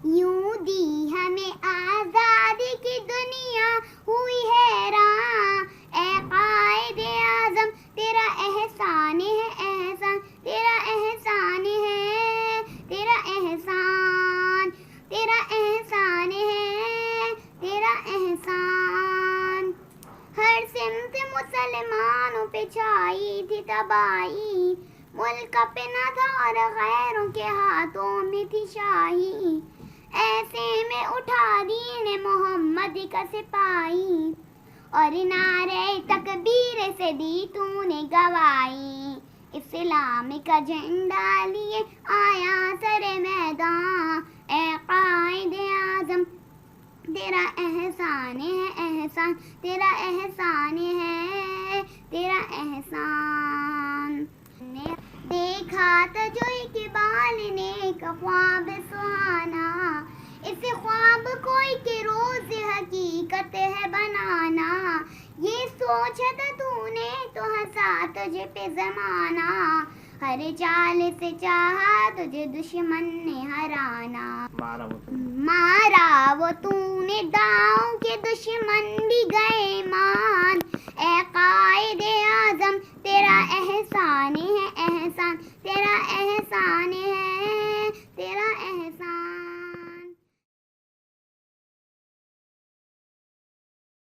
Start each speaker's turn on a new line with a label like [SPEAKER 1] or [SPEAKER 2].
[SPEAKER 1] یوں دی ہمیں آزادی کی دنیا ہوئی حیران، اے قائد اعظم تیرا احسان ہے احسان، تیرا احسان ہے، تیرا احسان، تیرا احسان ہے، تیرا احسان۔ ہر سمت مسلمانوں پہ چھائی تھی تباہی، ملک اپنا تھا اور غیروں کے ہاتھوں میں تھی شاہی، ایسے میں اٹھا دین محمد کا سپاہی، اور نعرے تکبیر سے دی تو نے گواہی، اسلام کا جھنڈا لیے آیا سر میدان، اے قائد اعظم تیرا احسان ہے احسان، تیرا احسان ہے، تیرا احسان۔ نے دیکھا تجو اقبال نے ایک خواب سہانا، اس خواب کوئی کہ روز حقیقت ہے بنانا، یہ سوچا تھا تو نے تو ہنسا تجھے پہ زمانہ، ہر چال سے چاہا تجھے دشمن نے ہرانا، مارا وہ تو نے داؤں کے دشمن بھی گئے